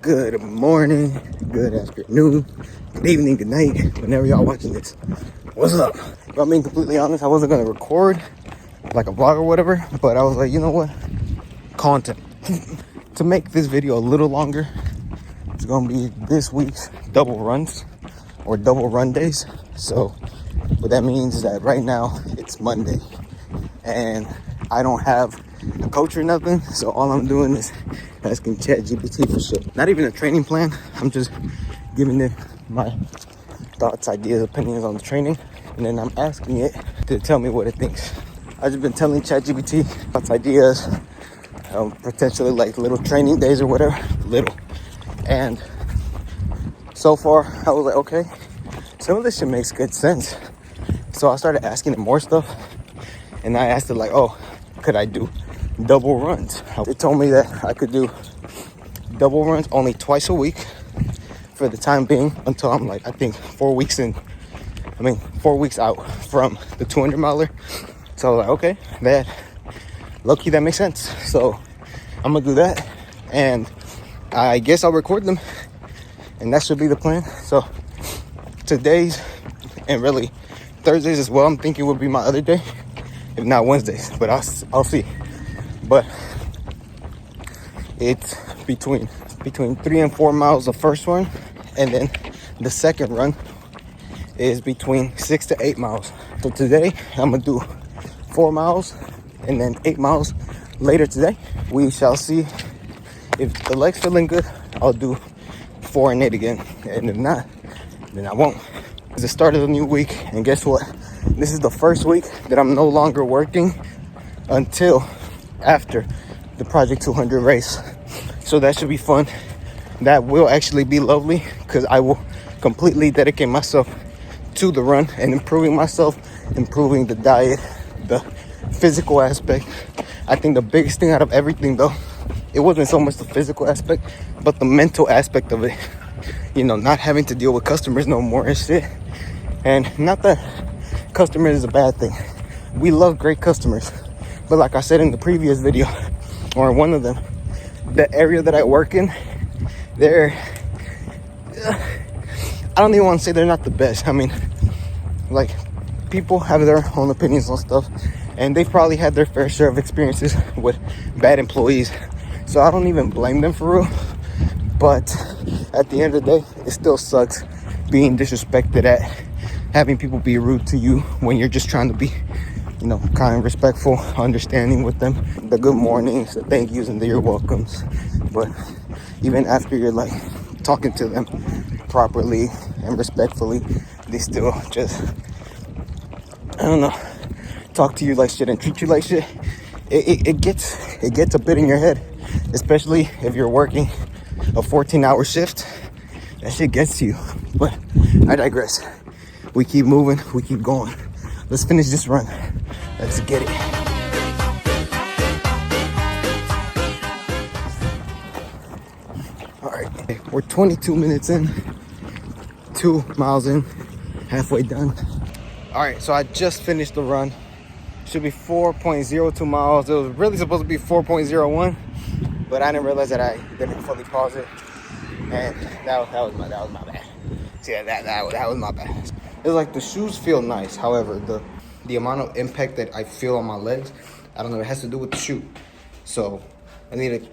Good morning, good afternoon, good evening, good night, whenever y'all watching this. What's up? If I'm being completely honest, I wasn't gonna record like a vlog or whatever, but I was like, you know what? Content. To make this video a little longer, it's gonna be this week's double runs or double run days. So what that means is that right now it's Monday and I don't have a coach or nothing, so all I'm doing is asking ChatGPT for shit. Not even a training plan. I'm just giving it my thoughts, ideas, opinions on the training, and then I'm asking it to tell me what it thinks. I've just been telling ChatGPT thoughts, ideas, potentially like little training days or whatever, and so far I was like, okay, some of this shit makes good sense. So I started asking it more stuff, and I asked it like, oh, could I do double runs? It told me that I could do double runs only twice a week for the time being until I'm like, I think 4 weeks out from the 200 miler. So I was like, okay, that low-key, that makes sense. So I'm gonna do that, and I guess I'll record them, and that should be the plan. So today's, and really Thursdays as well, I'm thinking would be my other day, if not Wednesdays, but I'll see. But it's between 3 and 4 miles the first run, and then the second run is between 6 to 8 miles. So today I'm gonna do 4 miles and then 8 miles later today. We shall see. If the leg's feeling good, I'll do 4 and 8 again, and if not, then I won't. It's the start of the new week, and guess what? This is the first week that I'm no longer working until after the Project 200 race. So that should be fun. That will actually be lovely, because I will completely dedicate myself to the run and improving myself, improving the diet, the physical aspect. I think the biggest thing out of everything, though, it wasn't so much the physical aspect, but the mental aspect of it. You know, not having to deal with customers no more and shit. And not that customers is a bad thing. We love great customers. But like I said in the previous video, or in one of them, the area that I work in, I don't even want to say they're not the best. I mean, like, people have their own opinions on stuff, and they've probably had their fair share of experiences with bad employees. So I don't even blame them for real. But at the end of the day, it still sucks being disrespected at, having people be rude to you when you're just trying to be, you know, kind, respectful, understanding with them. The good mornings, the thank yous, and the you're welcomes. But even after you're like talking to them properly and respectfully, they still just, I don't know, talk to you like shit and treat you like shit. It gets a bit in your head, especially if you're working a 14-hour shift. That shit gets to you. But I digress. We keep moving, we keep going. Let's finish this run. Let's get it. All right, we're 22 minutes in, 2 miles in, halfway done. All right, so I just finished the run. Should be 4.02 miles. It was really supposed to be 4.01, but I didn't realize that I didn't fully pause it, and that was my bad. See, that was my bad. It's like the shoes feel nice. However, the amount of impact that I feel on my legs, I don't know, it has to do with the shoe. So I need to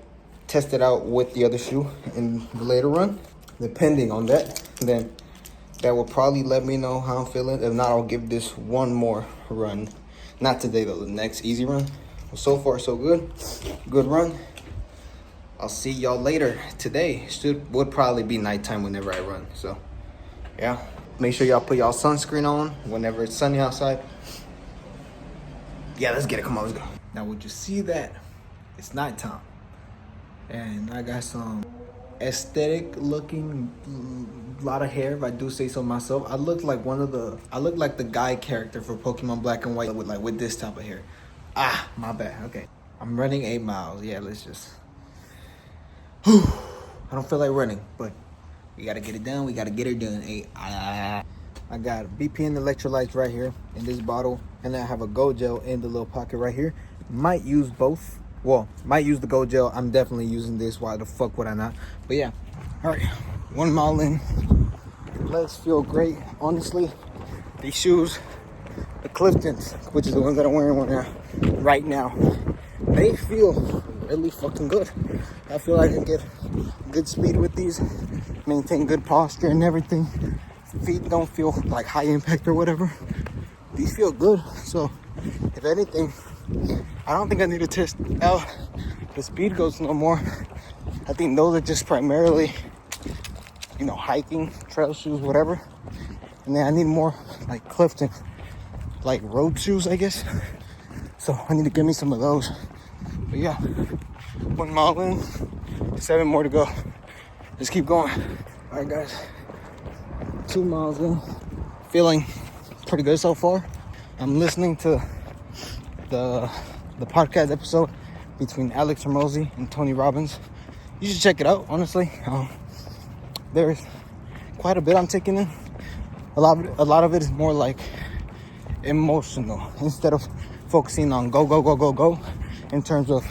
test it out with the other shoe in the later run. Depending on that, then that will probably let me know how I'm feeling. If not, I'll give this one more run. Not today though, the next easy run. Well, so far so good. Good run. I'll see y'all later. Today would probably be nighttime whenever I run. So yeah, make sure y'all put y'all sunscreen on whenever it's sunny outside. Yeah, let's get it. Come on, let's go. Now, would you see that? It's nighttime, and I got some aesthetic looking, lot of hair, if I do say so myself. I look like the guy character for Pokemon Black and White with this type of hair. Ah, my bad. Okay, I'm running 8 miles. Yeah, let's just. I don't feel like running, but we gotta get it done. We gotta get it done. I got BPN electrolytes right here in this bottle, and then I have a Gold Gel in the little pocket right here. Might use both. Well, might use the Gold Gel. I'm definitely using this. Why the fuck would I not? But yeah, All right, 1 mile in. Legs feel great. Honestly, these shoes, the Cliftons, which is the ones that I'm wearing right now, they feel really fucking good. I feel like I get good speed with these, maintain good posture and everything. Feet don't feel like high impact or whatever. These feel good. So if anything, I don't think I need to test out the speed goats no more. I think those are just primarily, hiking, trail shoes, whatever. And then I need more like Clifton, like road shoes, I guess. So I need to get me some of those. But yeah, 1 mile in, 7 more to go. Let's keep going. All right, guys, 2 miles in, feeling pretty good so far. I'm listening to the podcast episode between Alex Hormozy and Tony Robbins. You should check it out, honestly. There's quite a bit I'm taking in. A lot of it is more like emotional, instead of focusing on go in terms of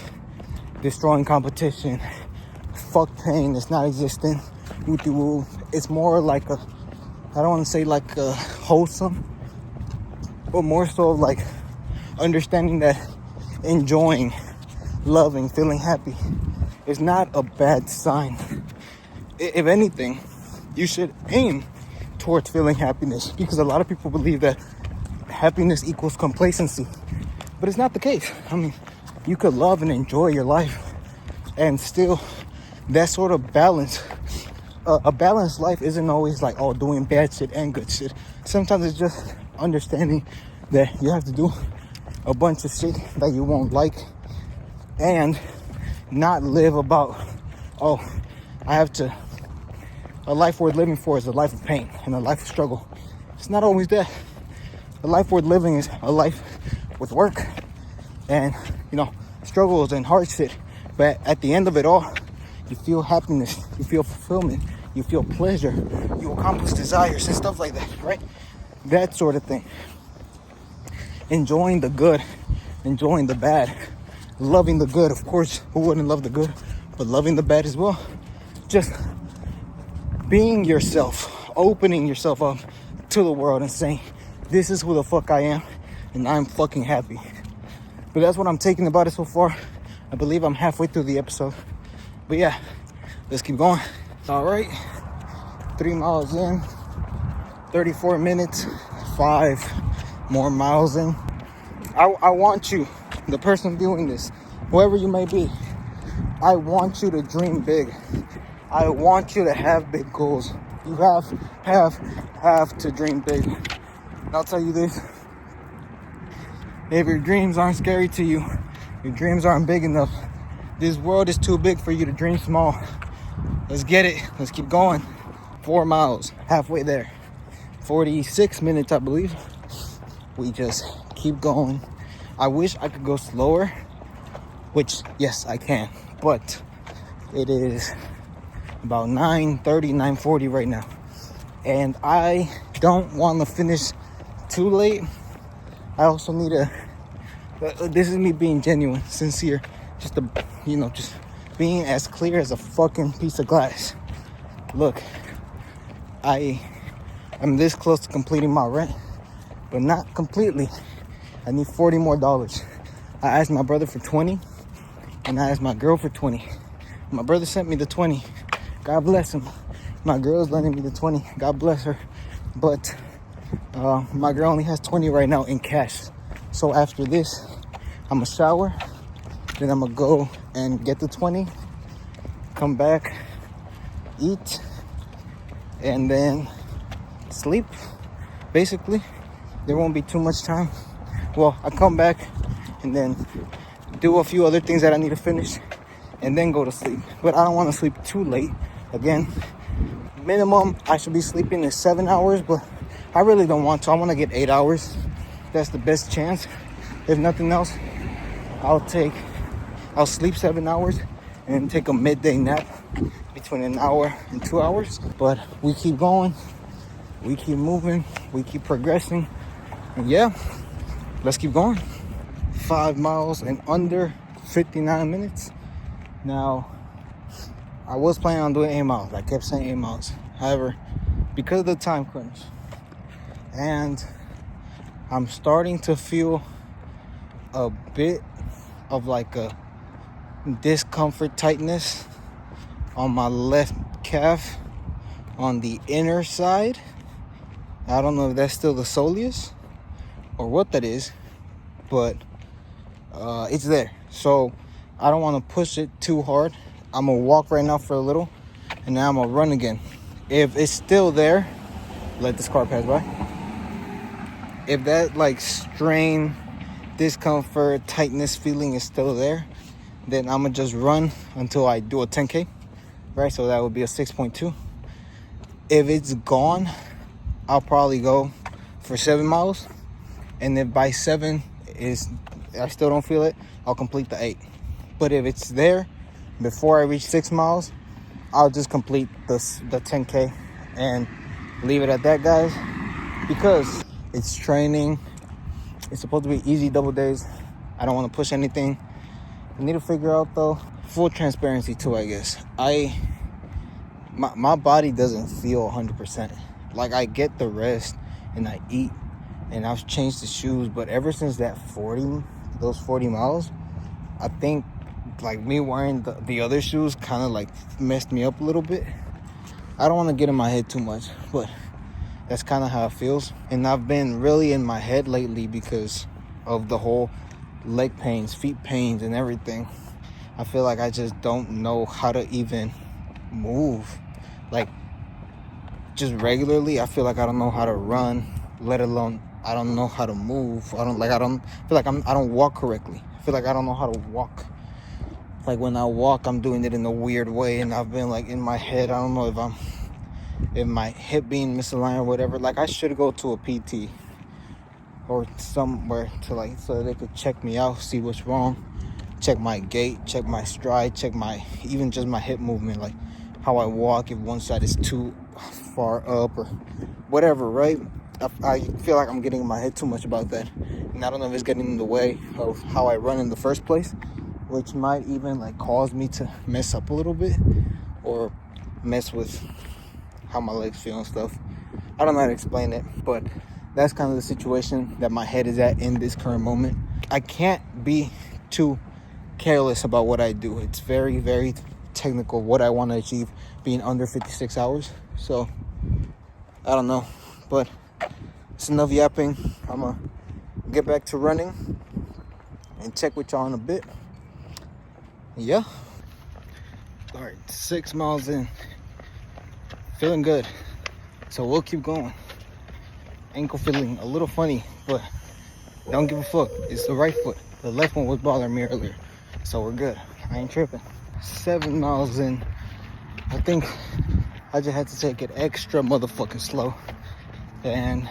destroying competition, fuck pain, it's not existent, woo. It's more like I don't want to say like a wholesome, but more so like understanding that enjoying, loving, feeling happy is not a bad sign. If anything, you should aim towards feeling happiness, because a lot of people believe that happiness equals complacency, but it's not the case. I mean, you could love and enjoy your life and still that sort of balance. A balanced life isn't always like doing bad shit and good shit. Sometimes it's just understanding that you have to do a bunch of shit that you won't like and not live about, a life worth living for is a life of pain and a life of struggle. It's not always that. A life worth living is a life with work and, struggles and hard shit. But at the end of it all, you feel happiness, you feel fulfillment, you feel pleasure, you accomplish desires and stuff like that, right? That sort of thing. Enjoying the good, enjoying the bad, loving the good. Of course, who wouldn't love the good? But loving the bad as well. Just being yourself, opening yourself up to the world and saying, this is who the fuck I am, and I'm fucking happy. But that's what I'm taking about it so far. I believe I'm halfway through the episode. But yeah, let's keep going. All right, 3 miles in, 34 minutes, 5 more miles in. I want you, the person doing this, whoever you may be, I want you to dream big. I want you to have big goals. You have to dream big. And I'll tell you this, if your dreams aren't scary to you, your dreams aren't big enough, this world is too big for you to dream small. Let's get it. Let's keep going. 4 miles, halfway there. 46 minutes, I believe. We just keep going. I wish I could go slower, which, yes, I can. But it is about 9:30, 9:40 right now. And I don't want to finish too late. I also need this is me being genuine, sincere. Just being as clear as a fucking piece of glass. Look, I am this close to completing my rent, but not completely. I need $40 more. I asked my brother for 20, and I asked my girl for 20. My brother sent me the 20. God bless him. My girl's lending me the 20. God bless her. But my girl only has 20 right now in cash. So after this, I'm gonna shower. Then I'm gonna go and get the 20. Come back, eat, and then sleep. Basically, there won't be too much time. Well, I come back and then do a few other things that I need to finish and then go to sleep. But I don't want to sleep too late. Again, minimum I should be sleeping is 7 hours, but I really don't want to. I want to get 8 hours. That's the best chance. If nothing else, I'll sleep 7 hours and take a midday nap between an hour and 2 hours. But we keep going, we keep moving, we keep progressing. And yeah, let's keep going. 5 miles in under 59 minutes. Now, I was planning on doing 8 miles. I kept saying 8 miles. However, because of the time crunch, and I'm starting to feel a bit of like a discomfort, tightness on my left calf on the inner side. I don't know if that's still the soleus or what that is, but it's there. So I don't want to push it too hard. I'm gonna walk right now for a little, and then I'm gonna run again. If it's still there, let this car pass by. If that like strain, discomfort, tightness feeling is still there, then I'm gonna just run until I do a 10K, right? So that would be a 6.2. If it's gone, I'll probably go for 7 miles, and if by 7 I still don't feel it, I'll complete the 8. But if it's there before I reach 6 miles, I'll just complete the 10K and leave it at that, guys, because it's training. It's supposed to be easy double days. I don't want to push anything. I need to figure out, though, full transparency too, I guess. My body doesn't feel 100%. Like, I get the rest and I eat and I've changed the shoes, but ever since those 40 miles, I think like me wearing the other shoes kind of like messed me up a little bit. I don't want to get in my head too much, but that's kind of how it feels. And I've been really in my head lately because of the whole leg pains, feet pains, and everything. I feel like I just don't know how to even move. Like, just regularly, I feel like I don't know how to run, let alone I don't know how to move. I don't feel like I don't walk correctly. I feel like I don't know how to walk. Like, when I walk, I'm doing it in a weird way, and I've been like in my head, I don't know if my hip being misaligned or whatever. Like, I should go to a PT or somewhere to like, so they could check me out, see what's wrong, check my gait, check my stride, check even just my hip movement, like how I walk, if one side is too far up or whatever, right? I feel like I'm getting in my head too much about that, and I don't know if it's getting in the way of how I run in the first place, which might even like cause me to mess up a little bit or mess with how my legs feel and stuff. I don't know how to explain it, but that's kind of the situation that my head is at in this current moment. I can't be too careless about what I do. It's very, very technical what I want to achieve, being under 56 hours. So I don't know, but it's enough yapping. I'm gonna get back to running and check with y'all in a bit. Yeah. All right, 6 miles in, feeling good, so we'll keep going. Ankle feeling a little funny, but don't give a fuck. It's the right foot. The left one was bothering me earlier, so we're good. I ain't tripping. 7 miles in, I think I just had to take it extra motherfucking slow, and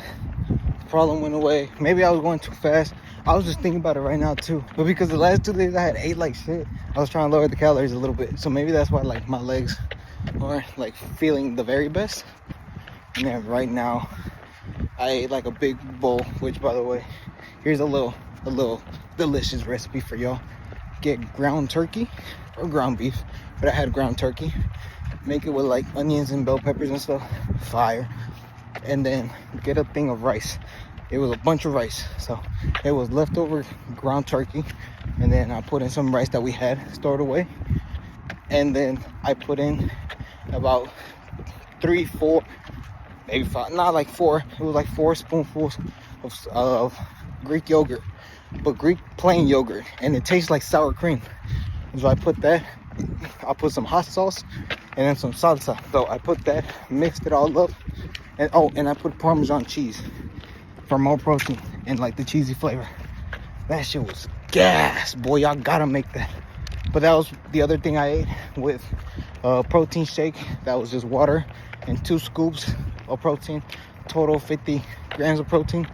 the problem went away. Maybe I was going too fast. I was just thinking about it right now too, but because the last 2 days I had ate like shit, I was trying to lower the calories a little bit, so maybe that's why like my legs aren't like feeling the very best. And then right now I ate like a big bowl, which, by the way, here's a little delicious recipe for y'all. Get ground turkey or ground beef, but I had ground turkey. Make it with like onions and bell peppers and stuff. Fire. And then get a thing of rice. It was a bunch of rice, so it was leftover ground turkey, and then I put in some rice that we had stored away, and then I put in about 3, 4, maybe 5, not like 4, it was like 4 spoonfuls of Greek yogurt, but Greek plain yogurt, and it tastes like sour cream. So I put that, I put some hot sauce and then some salsa. So I put that, mixed it all up, and I put Parmesan cheese for more protein and like the cheesy flavor. That shit was gas, boy. Y'all gotta make that. But that was the other thing I ate with protein shake. That was just water and 2 scoops of protein, total 50 grams of protein.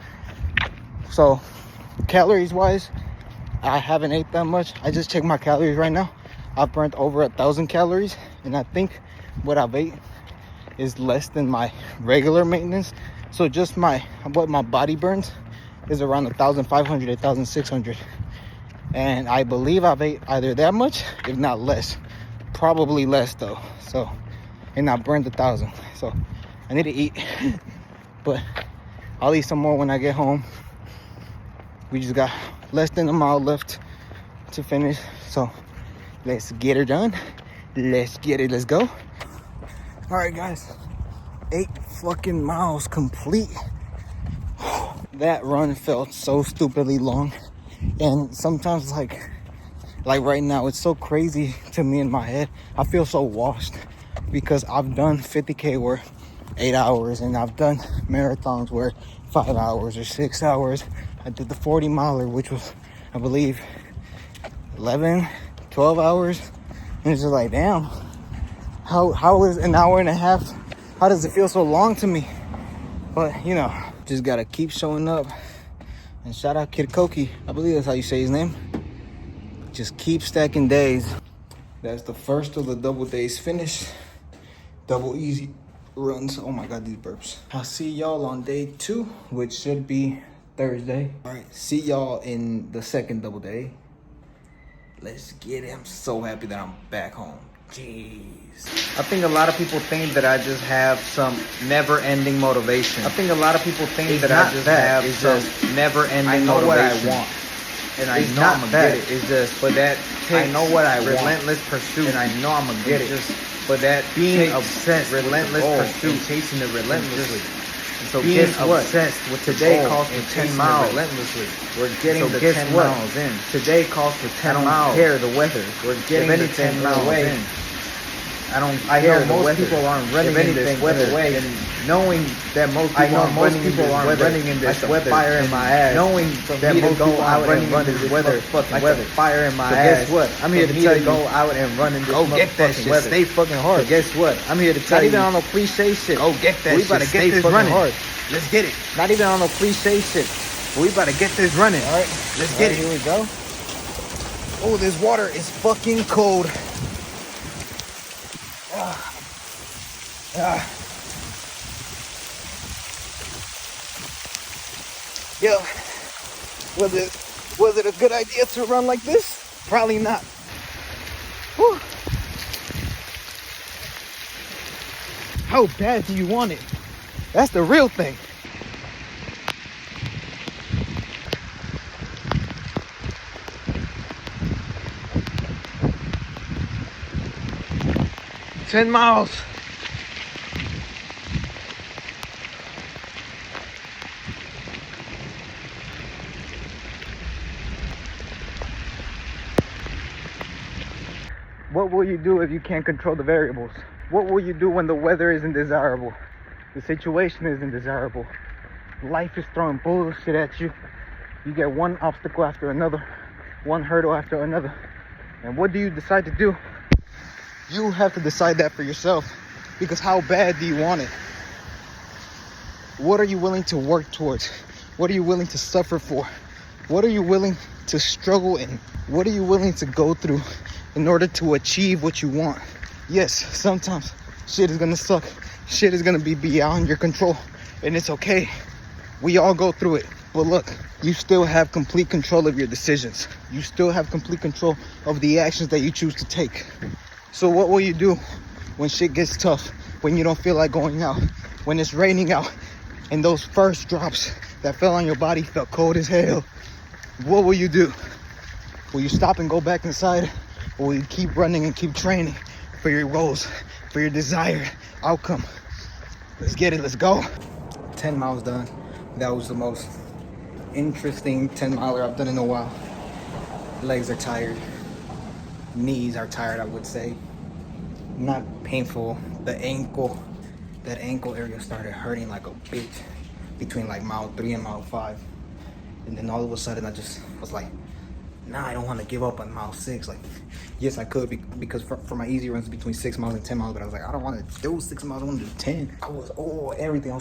So calories wise, I haven't ate that much. I just checked my calories right now. I've burnt over 1,000 calories, and I think what I've ate is less than my regular maintenance. So just what my body burns is around 1,500, 1,600, and I believe I've ate either that much, if not less, probably less though. So, and I burned 1,000. So I need to eat, but I'll eat some more when I get home. We just got less than a mile left to finish. So let's get her done. Let's get it. Let's go. All right, guys. 8 fucking miles complete. That run felt so stupidly long. And sometimes like right now, it's so crazy to me in my head. I feel so washed because I've done 50K where 8 hours, and I've done marathons where 5 hours or 6 hours. I did the 40 miler, which was, I believe, 11, 12 hours. And it's just like, damn, how is an hour and a half? How does it feel so long to me? But, you know, just gotta keep showing up. And shout out Kid Koki. I believe that's how you say his name. Just keep stacking days. That's the first of the double days finished. Double easy runs. Oh my God, these burps. I'll see y'all on day 2, which should be Thursday. All right, see y'all in the second double day. Let's get it. I'm so happy that I'm back home. Jeez. I think a lot of people think that I just have some never-ending motivation. I think a lot of people think that I just have some never-ending motivation. I know what I want, and I know I'm gonna get it. It's just, but that takes I know what I relentless pursuit, and I know I'm gonna get it. But that being obsessed, relentless pursuit, chasing it relentlessly. And so being obsessed with today calls for 10 miles relentlessly. We're getting the 10 miles in. Today calls for 10 miles. I don't care the weather. We're getting the 10 miles in. I know most people aren't running in this weather, and knowing that most people aren't running in this weather, fire in my ass. Knowing that most people aren't running in this weather, fucking weather, fire in my ass. Guess what? I'm here to tell you, go out and run in this motherfucking weather. Stay fucking hard. Guess what? I'm here to tell you. Not even on no cliche shit. Go get that shit. We about to get this running. Let's get it. Not even on no cliche shit. We about to get this running. All right, let's get it. Here we go. Oh, this water is fucking cold. Yo, was it a good idea to run like this? Probably not. Whew. How bad do you want it? That's the real thing. $10 miles. What will you do if you can't control the variables? What will you do when the weather isn't desirable? The situation isn't desirable. Life is throwing bullshit at you. You get one obstacle after another, one hurdle after another. And what do you decide to do? You have to decide that for yourself, because how bad do you want it? What are you willing to work towards? What are you willing to suffer for? What are you willing to struggle in? What are you willing to go through in order to achieve what you want? Yes, sometimes shit is gonna suck. Shit is gonna be beyond your control, and it's okay. We all go through it. But look, you still have complete control of your decisions. You still have complete control of the actions that you choose to take. So what will you do when shit gets tough? When you don't feel like going out? When it's raining out and those first drops that fell on your body felt cold as hell? What will you do? Will you stop and go back inside? Or will you keep running and keep training for your goals, for your desired outcome? Let's get it, let's go. 10 miles done. That was the most interesting 10 miler I've done in a while. Legs are tired. Knees are tired, I would say. Not painful. That ankle area started hurting like a bitch between like mile 3 and mile 5. And then all of a sudden I just was like, nah, I don't want to give up on mile 6. Like, yes, I could because for my easy runs between 6 miles and 10 miles, but I was like, I don't want to do 6 miles, I want to do 10. I was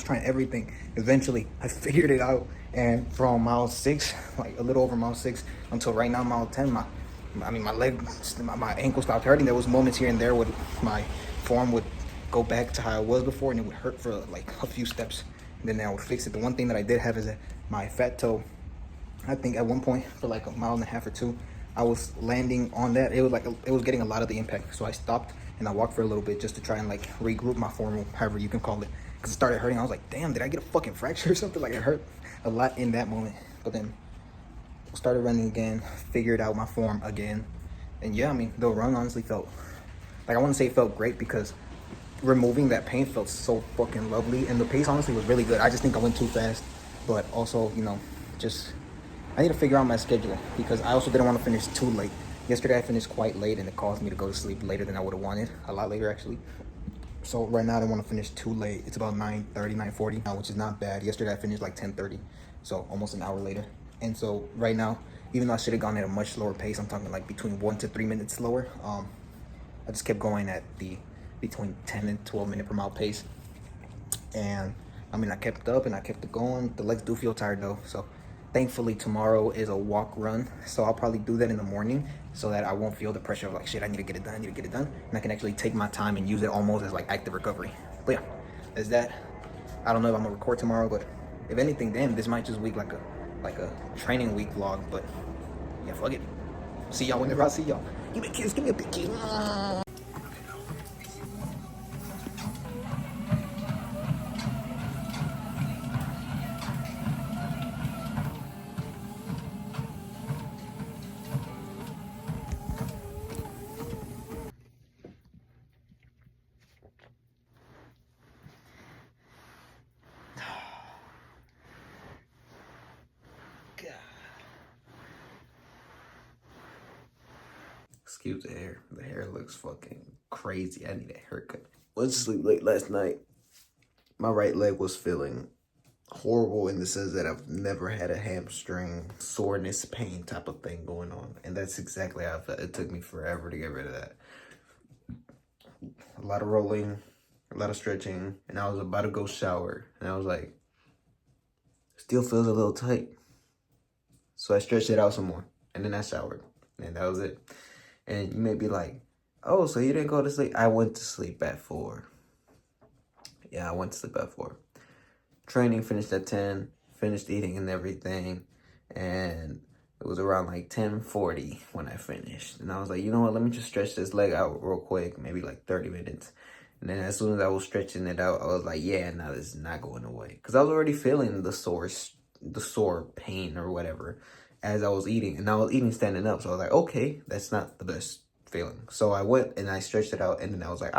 trying everything. Eventually, I figured it out. And from mile 6, like a little over mile 6, until right now, mile 10, my ankle stopped hurting. There was moments here and there where my form would go back to how it was before, and it would hurt for like a few steps. And then I would fix it. The one thing that I did have is that my fat toe, I think at one point for like a mile and a half or 2, I was landing on that. It was like it was getting a lot of the impact. So I stopped and I walked for a little bit just to try and like regroup my form, however you can call it, because it started hurting. I was like, damn, did I get a fucking fracture or something? Like, it hurt a lot in that moment. But then started running again, figured out my form again, and yeah, I mean, the run honestly felt like, I want to say it felt great because removing that pain felt so fucking lovely, and the pace honestly was really good. I just think I went too fast, but also, you know, just I need to figure out my schedule because I also didn't want to finish too late. Yesterday I finished quite late and it caused me to go to sleep later than I would have wanted, a lot later actually. So right now I don't want to finish too late. It's about 9:30, 9:40 now, which is not bad. Yesterday I finished like 10:30, so almost an hour later. And so right now, even though I should have gone at a much slower pace, I'm talking like between 1 to 3 minutes slower, I just kept going at the between 10 and 12 minute per mile pace. And I mean, I kept up and I kept it going. The legs do feel tired though. So thankfully tomorrow is a walk run. So I'll probably do that in the morning so that I won't feel the pressure of like, shit, I need to get it done, I need to get it done. And I can actually take my time and use it almost as like active recovery. But yeah, there's that. I don't know if I'm gonna record tomorrow, but if anything, damn, this might just be like a training week vlog. But yeah, fuck it. See y'all whenever I see y'all. Give me a kiss, give me a big kiss. Excuse the hair. The hair looks fucking crazy. I need a haircut. Went to sleep late last night. My right leg was feeling horrible in the sense that I've never had a hamstring soreness pain type of thing going on. And that's exactly how I felt. It took me forever to get rid of that. A lot of rolling, a lot of stretching, and I was about to go shower. And I was like, still feels a little tight. So I stretched it out some more. And then I showered. And that was it. And you may be like, oh, so you didn't go to sleep? I went to sleep at 4. Yeah, I went to sleep at 4. Training finished at 10, finished eating and everything. And it was around like 10:40 when I finished. And I was like, you know what? Let me just stretch this leg out real quick, maybe like 30 minutes. And then as soon as I was stretching it out, I was like, yeah, no, this is not going away. Because I was already feeling the sore pain or whatever as I was eating. And I was eating standing up. So I was like, okay, that's not the best feeling. So I went and I stretched it out. And then I was like,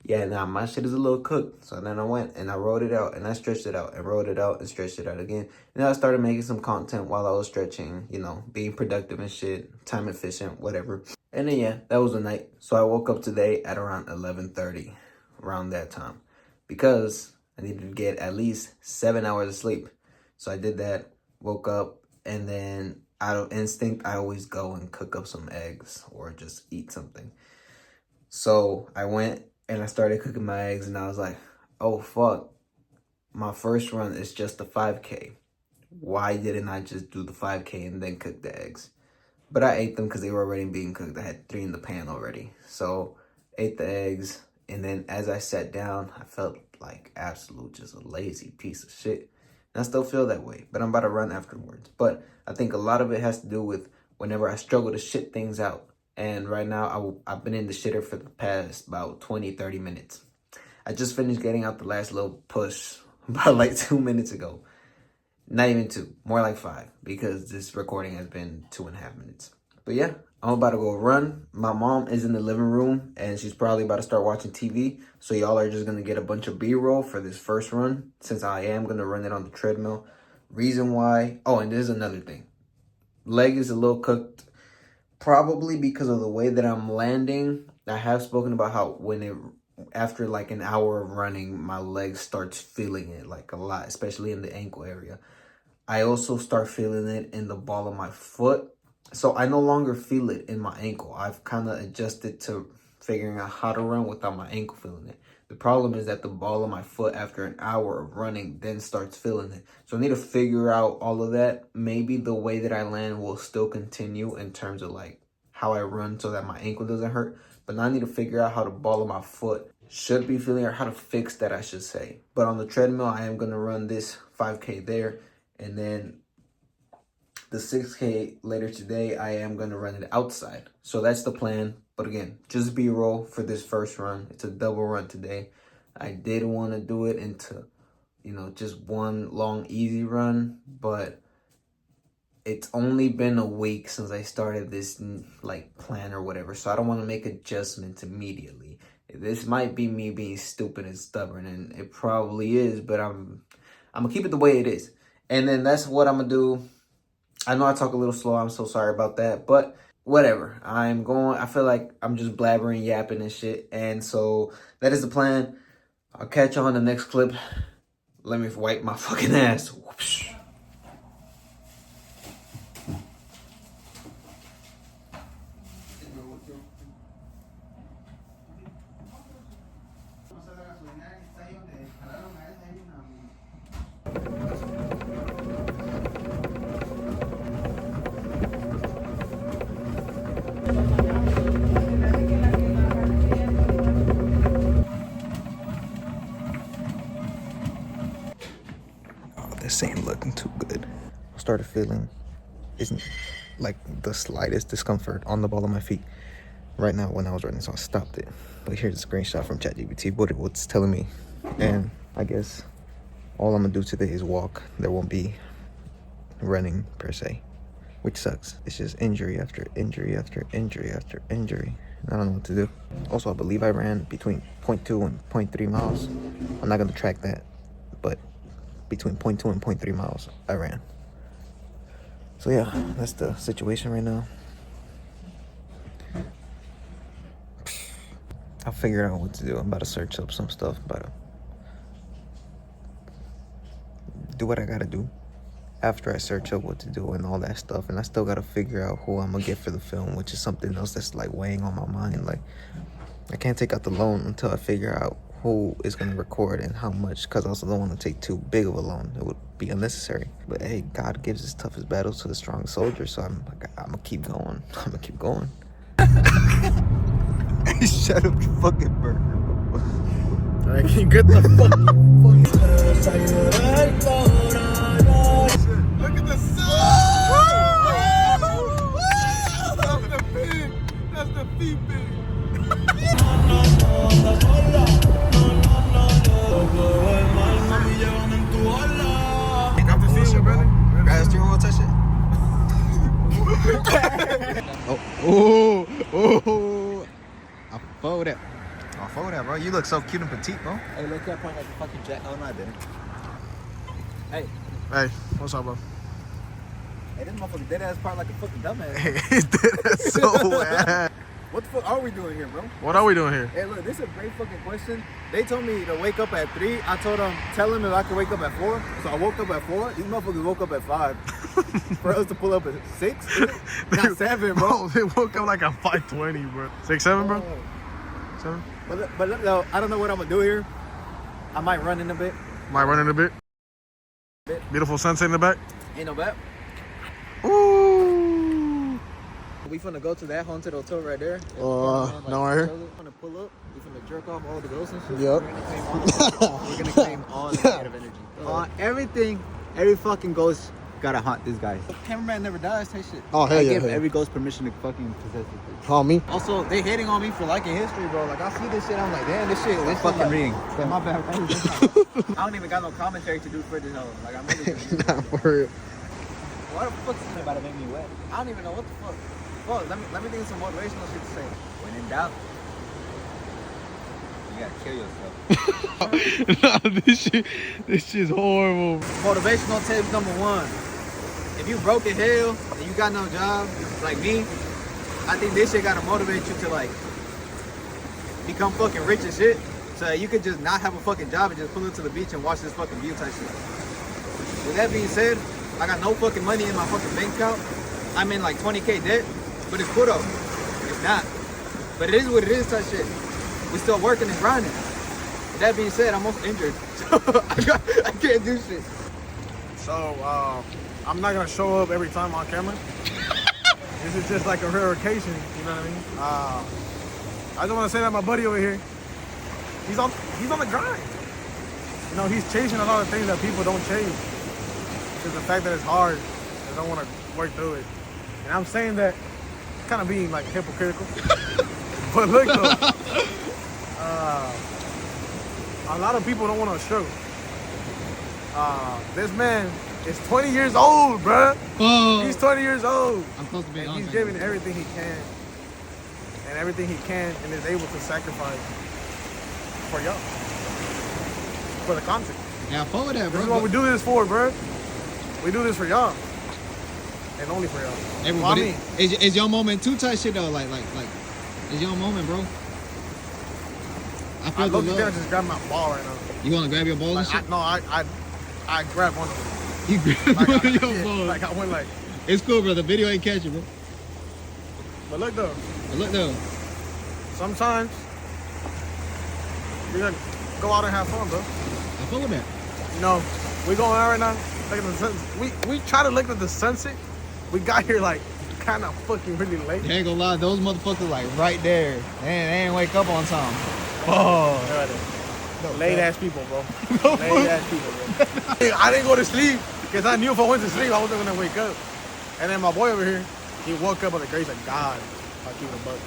yeah, nah, my shit is a little cooked. So then I went and I rolled it out and I stretched it out and rolled it out and stretched it out again. And then I started making some content while I was stretching, you know, being productive and shit, time efficient, whatever. And then, yeah, that was the night. So I woke up today at around 11:30, around that time, because I needed to get at least 7 hours of sleep. So I did that, woke up, and then out of instinct, I always go and cook up some eggs or just eat something. So I went and I started cooking my eggs, and I was like, oh, fuck. My first run is just a 5K. Why didn't I just do the 5K and then cook the eggs? But I ate them because they were already being cooked. I had 3 in the pan already. So ate the eggs, and then as I sat down, I felt like absolute just a lazy piece of shit. And I still feel that way, but I'm about to run afterwards. But I think a lot of it has to do with whenever I struggle to shit things out. And right now, I've been in the shitter for the past about 20, 30 minutes. I just finished getting out the last little push about like 2 minutes ago. Not even 2, more like 5, because this recording has been 2.5 minutes. But yeah, I'm about to go run. My mom is in the living room, and she's probably about to start watching TV. So y'all are just going to get a bunch of B-roll for this first run, since I am going to run it on the treadmill. Reason why, oh, and there's another thing. Leg is a little cooked, probably because of the way that I'm landing. I have spoken about how after like an hour of running, my leg starts feeling it like a lot, especially in the ankle area. I also start feeling it in the ball of my foot. So I no longer feel it in my ankle. I've kind of adjusted to figuring out how to run without my ankle feeling it. The problem is that the ball of my foot after an hour of running then starts feeling it. So I need to figure out all of that. Maybe the way that I land will still continue in terms of like how I run so that my ankle doesn't hurt. But now I need to figure out how the ball of my foot should be feeling, or how to fix that, I should say. But on the treadmill, I am going to run this 5K there. And then the 6K later today, I am going to run it outside. So that's the plan. But again, just B-roll for this first run. It's a double run today. I did want to do it into, you know, just one long, easy run. But it's only been a week since I started this, like, plan or whatever. So I don't want to make adjustments immediately. This might be me being stupid and stubborn. And it probably is. But I'm going to keep it the way it is. And then that's what I'm going to do. I know I talk a little slow. I'm so sorry about that. But whatever. I feel like I'm just blabbering, yapping and shit. And so that is the plan. I'll catch you on the next clip. Let me wipe my fucking ass. Whoosh. This ain't looking too good. I started feeling isn't like the slightest discomfort on the ball of my feet right now when I was running, so I stopped it. But here's a screenshot from ChatGPT, what's telling me. And I guess all I'm gonna do today is walk. There won't be running per se, which sucks. It's just injury after injury after injury after injury. I don't know what to do. Also, I believe I ran between 0.2 and 0.3 miles. I'm not gonna track that, but between 0.2 and 0.3 miles I ran. So yeah, that's the situation right now. I'll figure out what to do. I'm about to search up some stuff, but do what I gotta do after I search up what to do and all that stuff. And I still gotta figure out who I'm gonna get for the film, which is something else that's like weighing on my mind. Like, I can't take out the loan until I figure out who is going to record and how much, because I also don't want to take too big of a loan. It would be unnecessary. But hey, God gives his toughest battles to the strongest soldier, so I'm gonna keep going. I'm gonna keep going. Hey, shut up, you fucking burger. Alright, can you get the fucking Look at the sun! That's the pig! That's the feet pig! Got to see you, brother. Grab the steering wheel, touch it. Oh, I fold that. I fold that, bro. You look so cute and petite, bro. Hey, look up like a fucking jet. Oh, no, I didn't. Hey. Hey, what's up, bro? Hey, this motherfucker dead ass part like a fucking dumbass. He's dead so ass. What the fuck are we doing here, bro? What are we doing here? Hey, look, this is a great fucking question. They told me to wake up at 3. I told them, tell them if I could wake up at 4. So I woke up at 4. These motherfuckers woke up at 5. For us to pull up at 6? Not 7, bro. Bro, they woke up like at 5:20, bro. 6, 7, bro? 7? But no, I don't know what I'm going to do here. I might run in a bit. Might run in a bit. Beautiful sunset in the back. Ain't no bet. Ooh. We finna go to that haunted hotel right there. No, right here. We finna pull up. We finna jerk off all the ghosts and shit. Yep. We're gonna claim all the negative energy. Everything, every fucking ghost gotta haunt this guy. Cameraman never dies, type shit. Oh, hell I yeah, give hell yeah. every ghost permission to fucking possess it. Call me. Also, they hating on me for liking history, bro. Like, I see this shit, I'm like, damn, this shit fucking like, reading. Yeah, my bad. I don't even got no commentary to do for this though. Like, I'm really just Nah, for real. Why the fuck's this about to make me wet? I don't even know what the fuck. Well, let me think of some motivational shit to say. When in doubt, you gotta kill yourself. Nah, this shit's horrible. Motivational tips number 1. If you broke in hell and you got no job, like me, I think this shit gotta motivate you to like become fucking rich and shit. So you could just not have a fucking job and just pull into the beach and watch this fucking view type shit. With that being said, I got no fucking money in my fucking bank account. I'm in like 20K debt, but it's cool though. It's not. But it is what it is type shit. We still working and grinding. With that being said, I'm most injured. So I can't do shit. So, I'm not gonna show up every time on camera. This is just like a rare occasion, you know what I mean? I just want to say that my buddy over here, he's on the grind. You know, he's chasing a lot of things that people don't chase. Because the fact that it's hard, I don't want to work through it. And I'm saying that kind of being like hypocritical. But look though, a lot of people don't want to struggle. This man is 20 years old, bruh. Oh, He's 20 years old. I'm supposed to be And on he's there. giving everything he can. And everything he can and is able to sacrifice for y'all. For the content. Yeah, I fuck with that, This is bro. what we do this for, bruh. We do this for y'all. And only for y'all. Everybody, Well, I mean, is your moment too tight shit though? Like, is your moment, bro? I I feel the look down love. just grab my ball right now. You want to grab your balls and Like, shit? I grabbed one of them. You grab Like, one of your yeah, balls. like I went like, It's cool, bro. The video ain't catching, bro. but look though, But look though. sometimes we're gonna go out and have fun, bro. I fuck with that. You know, we going out right now, looking at the sunset. We try to look at the sunset. We got here like kind of fucking really late. They ain't gonna lie, those motherfuckers like right there. They ain't wake up on time. Oh. Late ass people, bro. Late ass people, bro. I didn't go to sleep because I knew if I went to sleep, I wasn't gonna wake up. And then my boy over here, he woke up on the grace of God. I'll keep it a buck.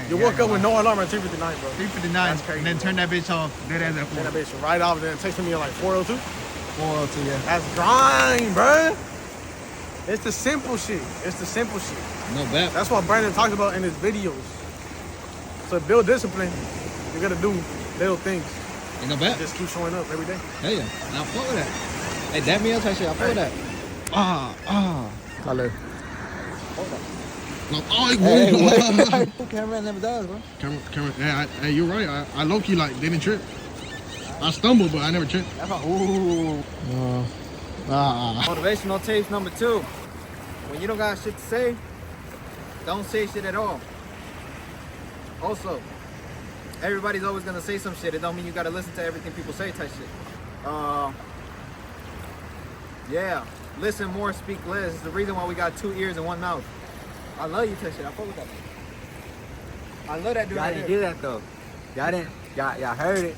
You woke up with no alarm at 3:59, bro. 3:59, That's crazy, and then turn that bitch off. Dead as that Then that 4. bitch right off, then texting me at like 4:02. 402, yeah. That's grind, bro. It's the simple shit. It's the simple shit. No bet. That's what Brandon talks about in his videos. So to build discipline, you gotta do little things. Ain't no bet. Just keep showing up every day. Hell yeah. And I fuck with that. Hey, that meal type shit, I fuck with that. Tyler. No, oh, Camera never does, bro. camera. Yeah, you're right. I low key like didn't trip. I stumbled, but I never tripped. Motivational tapes number 2. When you don't got shit to say, don't say shit at all. Also, everybody's always gonna say some shit. It don't mean you gotta listen to everything people say type shit. Yeah, listen more, speak less. It's the reason why we got 2 ears and 1 mouth. I love you type shit. I fuck with that. I love that dude. Y'all right didn't there. do that though. Y'all heard it,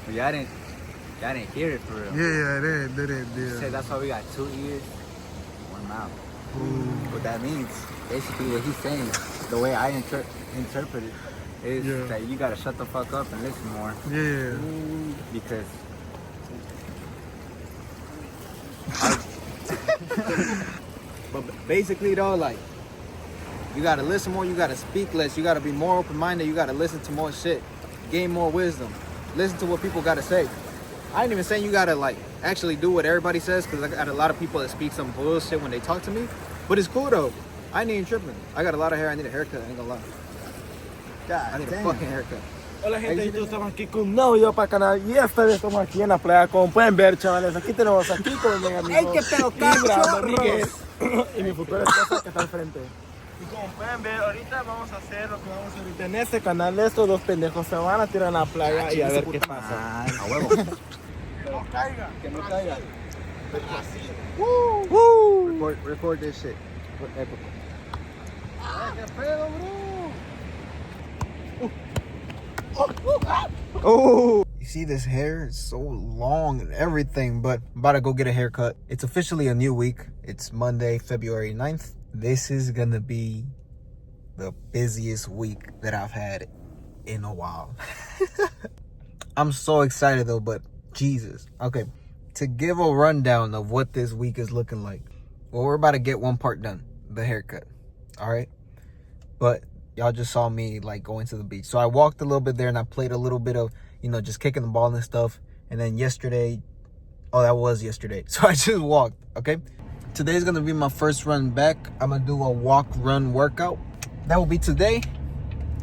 but y'all didn't hear it for real. Yeah, they did. Say that's why we got 2 ears, 1 mouth. What that means, basically, what he's saying, the way I interpret it, is that you gotta shut the fuck up and listen more. Yeah. Because But basically though, like, you gotta listen more, you gotta speak less, you gotta be more open-minded, you gotta listen to more shit, gain more wisdom, listen to what people gotta say. I ain't even saying you gotta like actually do what everybody says, because I got a lot of people that speak some bullshit when they talk to me, but it's cool though. I ain't even tripping. I got a lot of hair, I need a haircut, I ain't gonna lie. I need a fucking haircut. Hola gente, estamos aquí con un nuevo video para el canal y esta vez estamos aquí en la playa, como pueden ver chavales, aquí tenemos aquí con mi amigo Ibra Rodríguez y mi futura esposa que está al frente. Y como pueden ver, ahorita vamos a hacer lo que vamos a hacer ahorita en este canal. Estos dos pendejos se van a tirar en la playa y a ver qué pasa. A huevo. Que no caiga. Que no caiga. Record this shit. Oh, you see this hair? It's so long and everything, but I'm about to go get a haircut. It's officially a new week. It's Monday, February 9th. This is gonna be the busiest week that I've had in a while. I'm so excited though, but Jesus. Okay, to give a rundown of what this week is looking like. Well, we're about to get one part done, the haircut. All right, but y'all just saw me like going to the beach. So I walked a little bit there and I played a little bit of, you know, just kicking the ball and stuff. And then yesterday, oh, that was yesterday. So I just walked, okay? Today's gonna be my first run back. I'm gonna do a walk run workout. That will be today.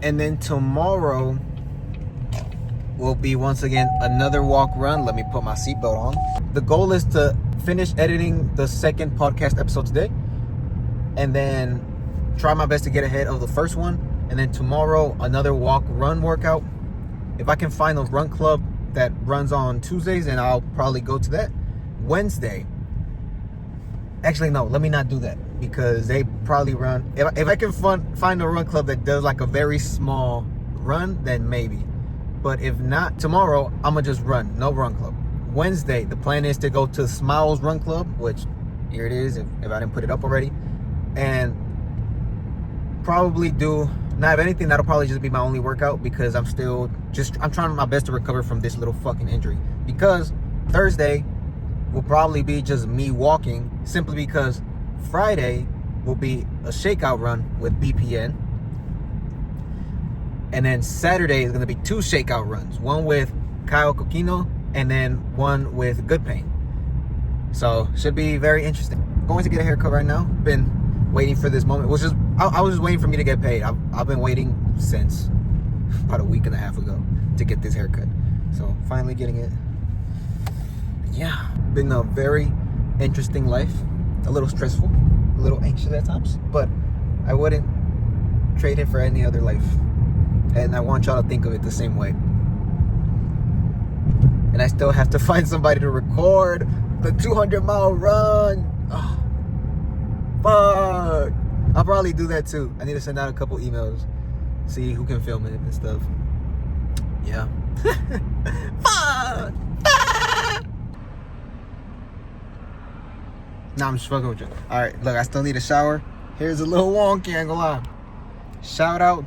And then tomorrow will be once again another walk run. Let me put my seatbelt on. The goal is to finish editing the second podcast episode today. And then try my best to get ahead of the first one. And then tomorrow, another walk run workout. If I can find a run club that runs on Tuesdays, then I'll probably go to that. Wednesday, actually no, let me not do that, because they probably run, if I can find a run club that does like a very small run, then maybe. But if not, tomorrow I'm gonna just run, no run club. Wednesday, the plan is to go to Smiles Run Club, which here it is if I didn't put it up already. and probably do, not if anything, that'll probably just be my only workout, because I'm trying my best to recover from this little fucking injury. Because Thursday will probably be just me walking, simply because Friday will be a shakeout run with BPN. And then Saturday is going to be 2 shakeout runs. One with Kyle Coquino and then one with Good Pain. So should be very interesting. Going to get a haircut right now. Been waiting for this moment. I was just waiting for me to get paid. I've been waiting since about a week and a half ago to get this haircut. So finally getting it. Yeah, been a very interesting life. A little stressful, a little anxious at times, but I wouldn't trade it for any other life. And I want y'all to think of it the same way. And I still have to find somebody to record the 200-mile run. Oh, fuck. I'll probably do that too. I need to send out a couple emails, see who can film it and stuff. Yeah. Fuck. Nah, I'm just fucking with you. All right, look, I still need a shower. Here's a little wonky, I ain't gonna lie. Shout out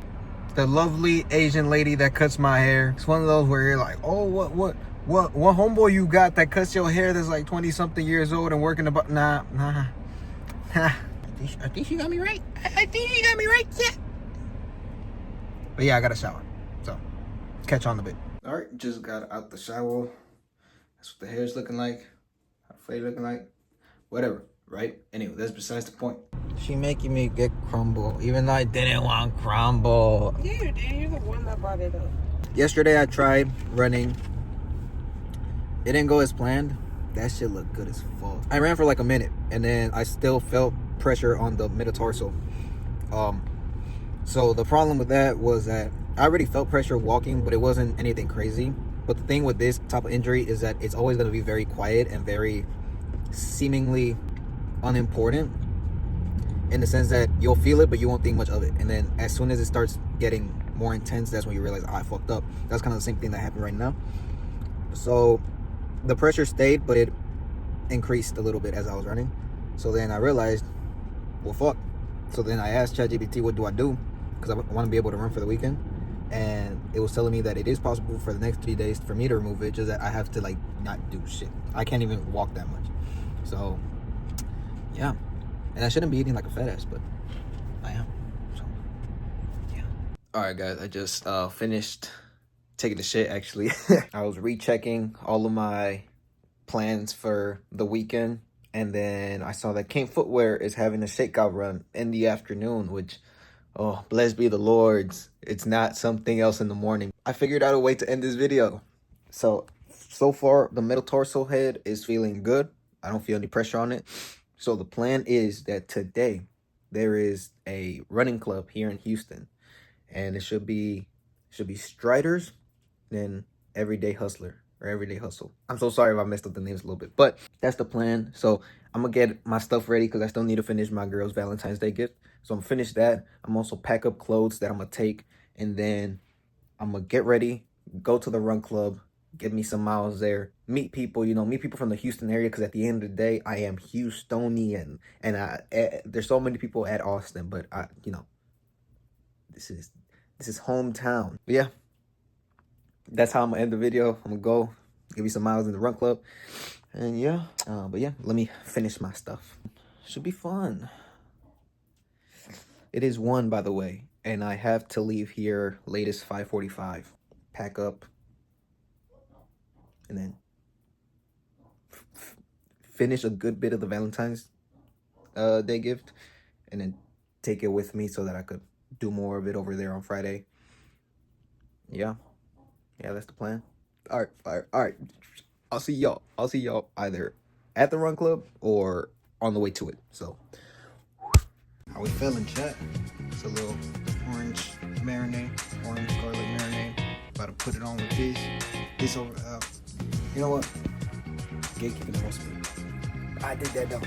the lovely Asian lady that cuts my hair. It's one of those where you're like, oh, what homeboy you got that cuts your hair that's like 20-something years old and working about? Nah. I think she got me right. I think she got me right, yeah. But yeah, I got a shower. So, catch on a bit. All right, just got out the shower. That's what the hair's looking like. How the face looking like. Whatever, right? Anyway, that's besides the point. She making me get crumble, even though I didn't want crumble. Yeah, you did. You're the one that brought it up. Yesterday I tried running. It didn't go as planned. That shit looked good as fuck. I ran for like a minute, and then I still felt pressure on the metatarsal. So the problem with that was that I already felt pressure walking, but it wasn't anything crazy. But the thing with this type of injury is that it's always going to be very quiet and very seemingly unimportant, in the sense that you'll feel it but you won't think much of it, and then as soon as it starts getting more intense, that's when you realize, I fucked up. That's kind of the same thing that happened right now. So the pressure stayed, but it increased a little bit as I was running. So then I realized, well, fuck. So then I asked ChatGPT, what do I do? Because I want to be able to run for the weekend, and it was telling me that it is possible for the next 3 days for me to remove it, just that I have to like not do shit. I can't even walk that much. So yeah, and I shouldn't be eating like a fat ass, but I am. So yeah. All right, guys, I just finished taking the shit. Actually, I was rechecking all of my plans for the weekend, and then I saw that King Footwear is having a shakeout run in the afternoon, which, oh, blessed be the Lord's, it's not something else in the morning. I figured out a way to end this video. So far, the metatarsal head is feeling good. I don't feel any pressure on it. So the plan is that today there is a running club here in Houston, and it should be Striders, then Everyday Hustler or Everyday Hustle. I'm so sorry if I messed up the names a little bit, but that's the plan. So I'm gonna get my stuff ready because I still need to finish my girl's Valentine's Day gift. So I'm finish that. I'm also pack up clothes that I'm gonna take, and then I'm gonna get ready, go to the run club, get me some miles there, meet people, meet people from the Houston area, because at the end of the day, I am Houstonian, and there's so many people at Austin, but this is hometown. But yeah, that's how I'm gonna end the video. I'm gonna go give me some miles in the run club, and yeah, but yeah, let me finish my stuff. Should be fun. It is 1, by the way, and I have to leave here latest 5:45. Pack up, and then finish a good bit of the Valentine's Day gift, and then take it with me so that I could do more of it over there on Friday. Yeah, that's the plan. All right. I'll see y'all either at the run club or on the way to it. So, how we feeling, chat? It's a little orange garlic marinade. About to put it on with this over. You know what? Gatekeeping the most. I did that though.